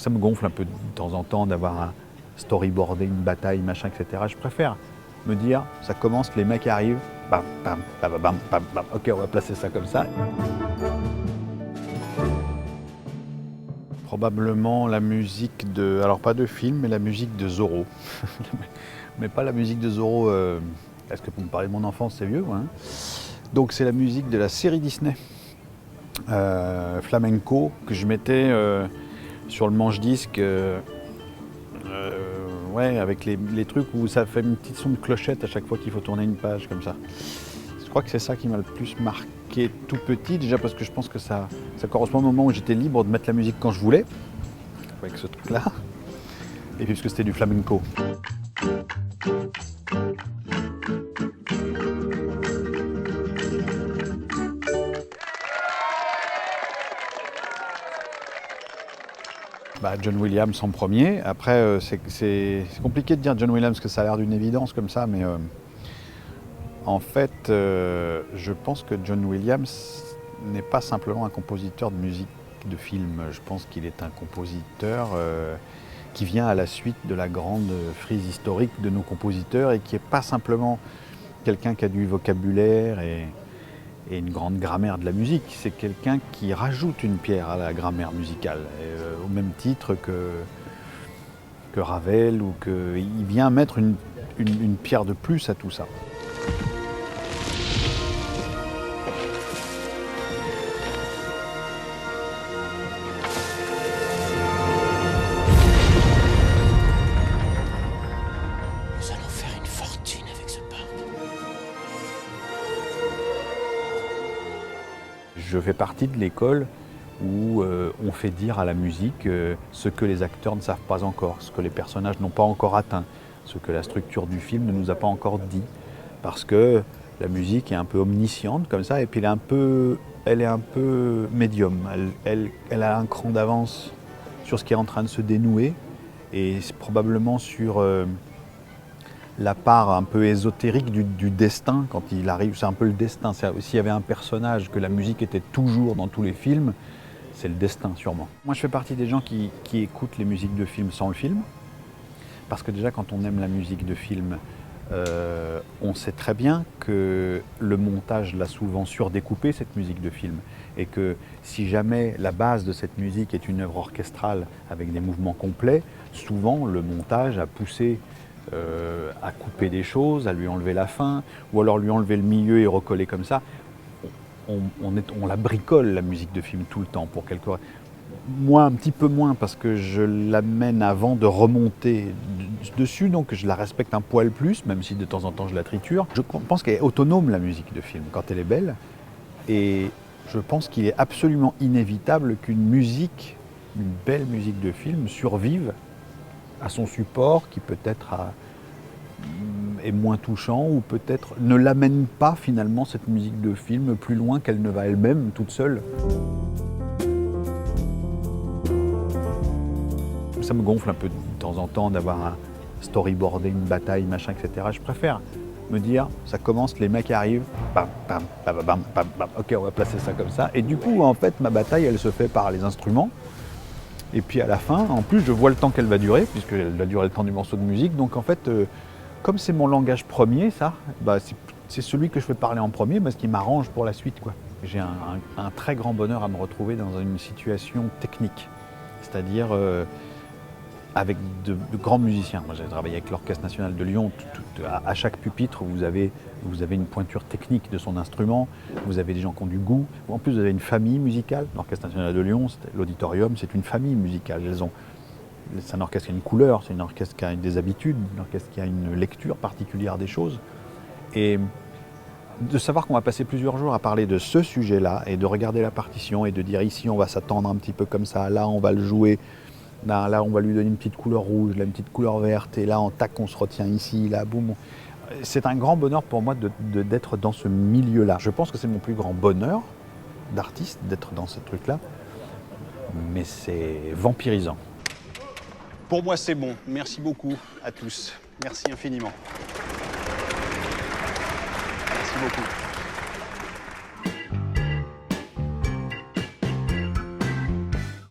Ça me gonfle un peu de temps en temps d'avoir un storyboardé, une bataille, machin, etc. Je préfère me dire, ça commence, les mecs arrivent, bam, bam, bam, bam, bam, bam. Ok, on va placer ça comme ça. Probablement la musique de, alors pas de film, mais la musique de Zorro. Mais pas la musique de Zorro, parce que pour me parler de mon enfance, c'est vieux, hein. Donc c'est la musique de la série Disney, flamenco, que je mettais sur le manche-disque, ouais, avec les trucs où ça fait une petite son de clochette à chaque fois qu'il faut tourner une page, comme ça. Je crois que c'est ça qui m'a le plus marqué tout petit, déjà parce que je pense que ça correspond au moment où j'étais libre de mettre la musique quand je voulais, avec ce truc-là, et puis parce que c'était du flamenco. John Williams en premier. Après, c'est compliqué de dire John Williams parce que ça a l'air d'une évidence comme ça, mais en fait, je pense que John Williams n'est pas simplement un compositeur de musique de film. Je pense qu'il est un compositeur qui vient à la suite de la grande frise historique de nos compositeurs et qui n'est pas simplement quelqu'un qui a du vocabulaire et une grande grammaire de la musique. C'est quelqu'un qui rajoute une pierre à la grammaire musicale, au même titre que Ravel, ou il vient mettre une pierre de plus à tout ça. Nous allons faire une fortune avec ce parc. Je fais partie de l'école où on fait dire à la musique ce que les acteurs ne savent pas encore, ce que les personnages n'ont pas encore atteint, ce que la structure du film ne nous a pas encore dit. Parce que la musique est un peu omnisciente comme ça, et puis elle est un peu médium. Elle a un cran d'avance sur ce qui est en train de se dénouer, et c'est probablement sur la part un peu ésotérique du destin quand il arrive. C'est un peu le destin. S'il y avait un personnage que la musique était toujours dans tous les films, c'est le destin sûrement. Moi je fais partie des gens qui écoutent les musiques de films sans le film, parce que déjà quand on aime la musique de film, on sait très bien que le montage l'a souvent surdécoupé, cette musique de film, et que si jamais la base de cette musique est une œuvre orchestrale avec des mouvements complets, souvent le montage a poussé à couper des choses, à lui enlever la fin, ou alors lui enlever le milieu et recoller comme ça. On la bricole, la musique de film, tout le temps, pour quelque chose. Moi, un petit peu moins, parce que je l'amène avant de remonter dessus, donc je la respecte un poil plus, même si de temps en temps je la triture. Je pense qu'elle est autonome, la musique de film, quand elle est belle, et je pense qu'il est absolument inévitable qu'une belle musique de film survive à son support, qui peut-être est moins touchant, ou peut-être ne l'amène pas finalement, cette musique de film, plus loin qu'elle ne va elle-même toute seule. Ça me gonfle un peu de temps en temps d'avoir un storyboardé, une bataille, machin, etc. Je préfère me dire, ça commence, les mecs arrivent, bam, bam, bam, bam, bam, bam. Ok, on va placer ça comme ça. Et du coup, en fait, ma bataille, elle se fait par les instruments. Et puis à la fin, en plus, je vois le temps qu'elle va durer, puisqu'elle va durer le temps du morceau de musique. Donc en fait, comme c'est mon langage premier, ça, c'est celui que je fais parler en premier, ce qui m'arrange pour la suite, quoi. J'ai un très grand bonheur à me retrouver dans une situation technique, c'est-à-dire avec de grands musiciens. Moi, j'ai travaillé avec l'Orchestre national de Lyon. À chaque pupitre, vous avez une pointure technique de son instrument, vous avez des gens qui ont du goût. En plus, vous avez une famille musicale. L'Orchestre national de Lyon, l'auditorium, c'est une famille musicale. C'est un orchestre qui a une couleur, c'est un orchestre qui a des habitudes, un orchestre qui a une lecture particulière des choses. Et de savoir qu'on va passer plusieurs jours à parler de ce sujet-là, et de regarder la partition, et de dire ici on va s'attendre un petit peu comme ça, là on va le jouer, là on va lui donner une petite couleur rouge, là une petite couleur verte, et là en tac on se retient ici, là boum. C'est un grand bonheur pour moi d'être dans ce milieu-là. Je pense que c'est mon plus grand bonheur d'artiste, d'être dans ce truc-là, mais c'est vampirisant. Pour moi, c'est bon. Merci beaucoup à tous. Merci infiniment. Merci beaucoup.